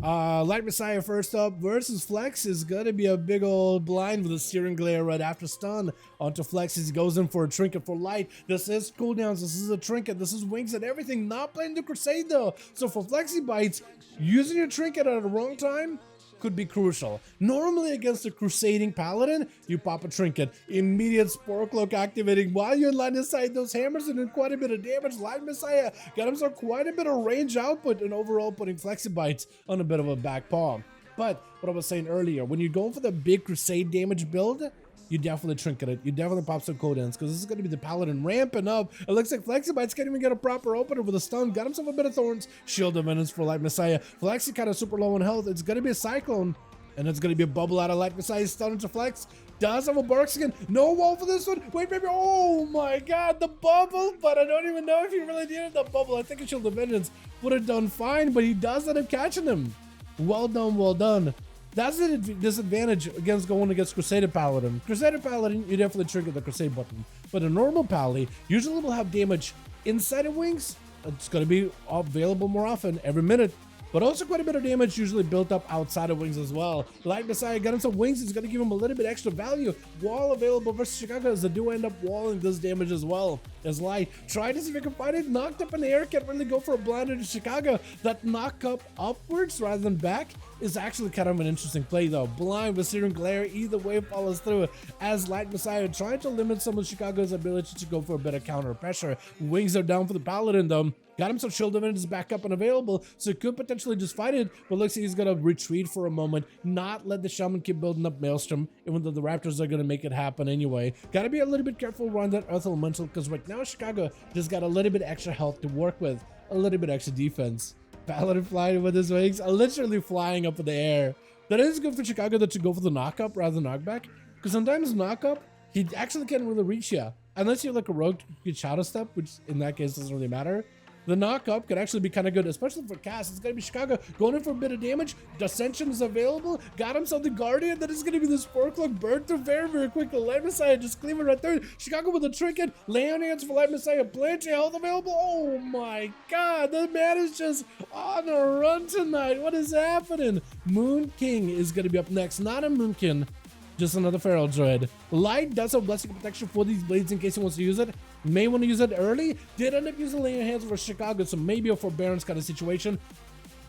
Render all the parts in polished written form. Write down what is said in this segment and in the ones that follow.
Light Messiah first up versus Flex is gonna be a big old blind with a Searing Glare right after stun onto Flex. He goes in for a trinket for Light. This is cooldowns, this is a trinket, this is wings and everything. Not playing the Crusade though. So for Flexi Bites, using your trinket at the wrong time could be crucial. Normally against a crusading paladin, you pop a trinket, immediate Spore Cloak activating while you're in line of sight. Those hammers are doing quite a bit of damage. Light Messiah got himself quite a bit of range output and overall putting Flexibites on a bit of a back paw. But what I was saying earlier, when you're going for the big crusade damage build, you definitely trinket it. You definitely pop some cooldowns because this is going to be the paladin ramping up. It looks like Flexibites can't even get a proper opener with a stun. Got himself a bit of thorns. Shield of Menace for Light Messiah. Flexi kind of super low on health. It's going to be a cyclone. And it's going to be a bubble out of Light Messiah. Stun into Flex. Does have a bark skin. No wall for this one. Wait, baby. Oh my god. The bubble. But I don't even know if he really needed the bubble. I think a Shield of Vengeance would have done fine. But he does end up catching him. Well done. Well done. That's the disadvantage against going against Crusader Paladin. Crusader Paladin, you definitely trigger the Crusade button. But a normal Pally usually will have damage inside of wings. It's going to be available more often every minute. But also quite a bit of damage usually built up outside of wings as well. Light Messiah got him some wings. It's going to give him a little bit extra value. Wall available versus Chicago as they do end up walling this damage as well. As Light tried to see if he can find it. Knocked up in the air. Can't really go for a blind into Chicago. That knock up upwards rather than back is actually kind of an interesting play though. Blind with Searing Glare. Either way follows through as Light Messiah trying to limit some of Chicago's ability to go for a bit of counter pressure. Wings are down for the Paladin though. Got him some Shield of Vengeance back up and available, so he could potentially just fight it, but looks like he's gonna retreat for a moment, not let the Shaman keep building up Maelstrom, even though the Raptors are gonna make it happen anyway. Gotta be a little bit careful around that Earth Elemental, because right now Chicago just got a little bit extra health to work with, a little bit extra defense. Paladin flying with his wings, literally flying up in the air. That is good for Chicago to go for the knock-up rather than knockback, because sometimes knock-up, he actually can't really reach you, unless you're like a rogue who can Shadow Step, which in that case doesn't really matter. The knock-up could actually be kind of good, especially for cast. It's going to be Chicago going in for a bit of damage. Dissension is available. Got himself the Guardian. That is going to be the Spore Cloak burn through very, very quickly. Light Messiah just cleaving right through. Chicago with a trinket. Lay on hands for Light Messiah. Plenty of health available. Oh my god. The man is just on a run tonight. What is happening? Moon King is going to be up next. Not a Moonkin. Just another Feral Druid. Light does have Blessing Protection for these blades in case he wants to use it. May want to use it early. Did end up using Lay on Hands for Chicago, so maybe a forbearance kind of situation.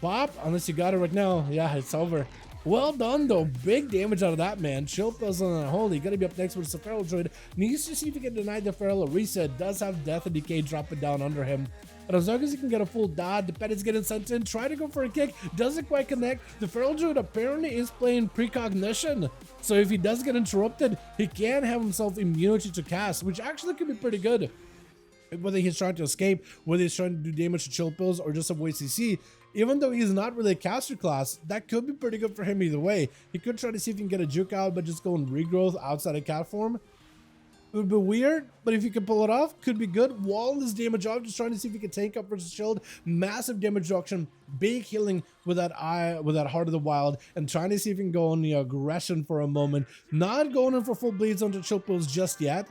Pop, unless you got it right now. Yeah, it's over. Well done though. Big damage out of that man. Chill pills on a holy. Gonna be up next with the Feral Druid. Needs to see if he can deny the Feral a reset. Does have Death and Decay dropping down under him. And as long as he can get a full dodge, the pet is getting sent in. Try to go for a kick. Doesn't quite connect. The Feral Druid apparently is playing Precognition. So if he does get interrupted, he can have himself immunity to cast, which actually could be pretty good. Whether he's trying to escape, whether he's trying to do damage to chill pills, or just avoid CC. Even though he's not really a caster class, that could be pretty good for him either way. He could try to see if he can get a juke out, but just go in regrowth outside of cat form. It would be weird, but if you can pull it off, could be good. Wall this damage off, just trying to see if he can tank up versus shield. Massive damage reduction, big healing with that Heart of the Wild, and trying to see if he can go on the aggression for a moment. Not going in for full bleeds onto chill pills just yet,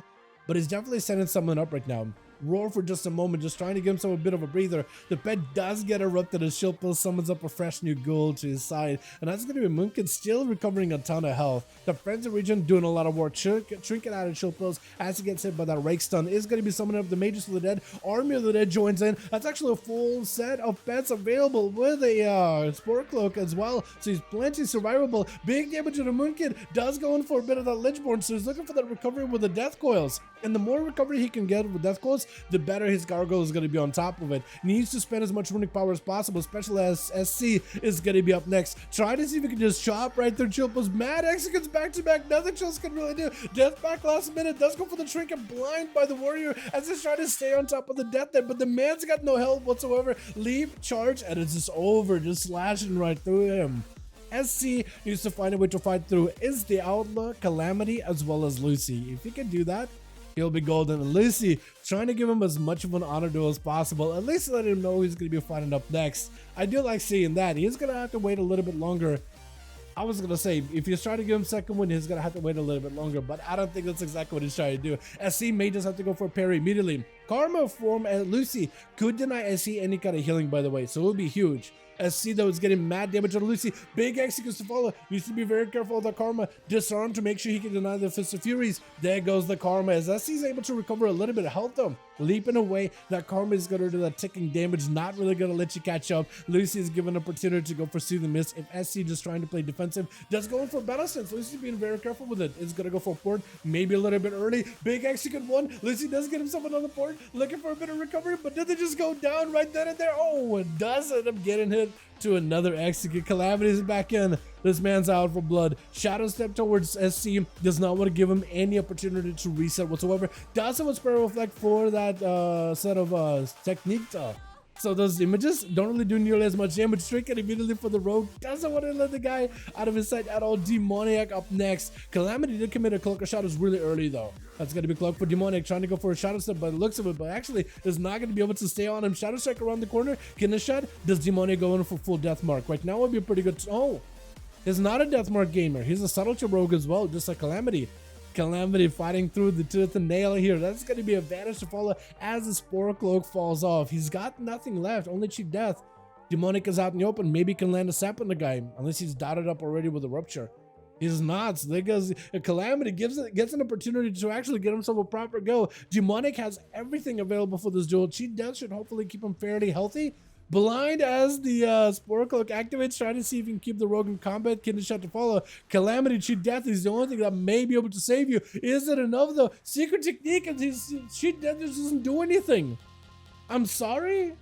but he's definitely setting someone up right now. Roar for just a moment, just trying to give himself a bit of a breather. The pet does get erupted as Shield Pill summons up a fresh new ghoul to his side, and that's going to be Moonkin still recovering a ton of health. The Frenzy region doing a lot of work, trinket out of Shield Pills as he gets hit by that Rake Stun. Is going to be summoning up the Mages of the Dead. Army of the Dead joins in. That's actually a full set of pets available with a Spore Cloak as well, so he's plenty survivable. Big damage to the Moonkin. Does go in for a bit of that Lichborn, so he's looking for that recovery with the Death Coils. And the more recovery he can get with Death Coils, the better his gargoyle is going to be on top of it. Needs to spend as much runic power as possible, especially as SC is going to be up next. Try to see if he can just chop right through Chill Pills. Mad Executes back to back. Nothing Chills can really do. Death back last minute. Does go for the trinket. Blind by the warrior as he's trying to stay on top of the death there, but the man's got no health whatsoever. Leap, charge, and it's just over. Just slashing right through him. SC needs to find a way to fight through is the Outlaw, Calamity, as well as Lucy. If he can do that, he'll be golden. And Lucy trying to give him as much of an honor duel as possible. At least let him know he's going to be fighting up next. I do like seeing that. He's going to have to wait a little bit longer. I was going to say, if he's trying to give him second win, he's going to have to wait a little bit longer. But I don't think that's exactly what he's trying to do. SC may just have to go for a parry immediately. Karma form Lucy could deny SC any kind of healing, by the way. So it will be huge. SC though is getting mad damage on Lucy. Big executes to follow. Needs to be very careful of the karma. Disarm to make sure he can deny the Fist of Furies. There goes the karma as SC is able to recover a little bit of health though. Leaping away, that karma is gonna do that ticking damage, not really gonna let you catch up. Lucy is given an opportunity to go for Soothe and Miss. If SC just trying to play defensive, does go in for battle sense. Lucy being very careful with it. It's gonna go for port, maybe a little bit early. Big execute one. Lucy does get himself another port, looking for a bit of recovery, but did they just go down right then and there? Oh, it does end up getting hit to another execute. Calamity is back in. This man's out for blood. Shadow step towards SC. Does not want to give him any opportunity to reset whatsoever. Does have a Sparrow Reflect for that set of technique though. So those images don't really do nearly as much damage. Trinket immediately for the rogue. Doesn't want to let the guy out of his sight at all. Demoniac up next. Calamity did commit a Cloak of Shadows really early though. That's going to be Cloak for Demoniac, trying to go for a Shadow Step by the looks of it, but actually is not going to be able to stay on him. Shadow Strike around the corner. Shot. Does Demoniac go in for full Death Mark? Right now would be a pretty good. Oh, he's not a Death Mark gamer. He's a Subtlety rogue as well, just like Calamity. Calamity fighting through the tooth and nail here. That's going to be a advantage to follow as the Spore Cloak falls off. He's got nothing left, only cheap death. Demonic is out in the open. Maybe can land a sap on the guy, unless he's dotted up already with a Rupture. He's not, because a Calamity gets an opportunity to actually get himself a proper go. Demonic has everything available for this duel. Cheat death should hopefully keep him fairly healthy. Blind as the Spore Cloak activates, trying to see if he can keep the rogue in combat. Kidney Shot to follow. Calamity, Cheat Death is the only thing that may be able to save you. Is it enough though? Secret Technique and his Cheat Death just doesn't do anything. I'm sorry?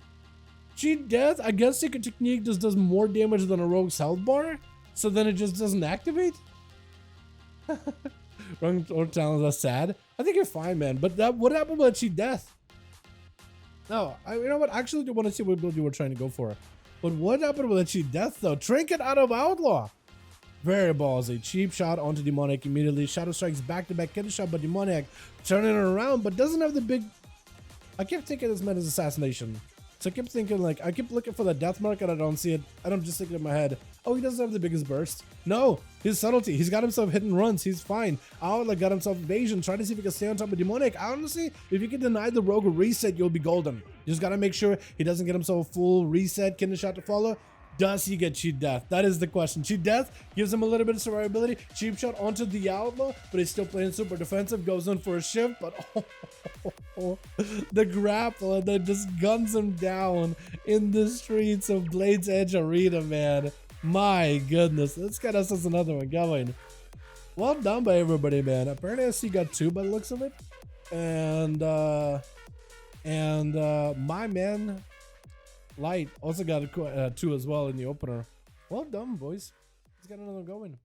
Cheat Death, I guess Secret Technique just does more damage than a rogue's health bar, so then it just doesn't activate? Wrong or talent, that's sad. I think you're fine, man, but what happened with Cheat Death? No, you know what? I actually do want to see what build you were trying to go for. But what happened with a cheap death though? Trinket out of Outlaw. Very ballsy. Cheap shot onto Demoniac immediately. Shadow strikes back to back. Get a shot by Demoniac. Turning it around, but doesn't have the big. I kept thinking this meant as Assassination. So I kept thinking, like, I keep looking for the death mark and I don't see it. And I'm just thinking in my head, oh, he doesn't have the biggest burst. No, his subtlety. He's got himself hit and runs. He's fine. Outlaw got himself evasion, trying to see if he can stay on top of Demoniac. Honestly, if you can deny the rogue a reset, you'll be golden. You just got to make sure he doesn't get himself a full reset. Kidney Shot to follow. Does he get Cheat Death? That is the question. Cheat Death gives him a little bit of survivability. Cheap shot onto the Outlaw, but he's still playing super defensive. Goes in for a shift, but the grapple that just guns him down in the streets of Blade's Edge Arena, man. My goodness. Let's get us another one going. Well done by everybody, man. Apparently SC got 2 by the looks of it. And my man Light also got 2 as well in the opener. Well done, boys. Let's get another going.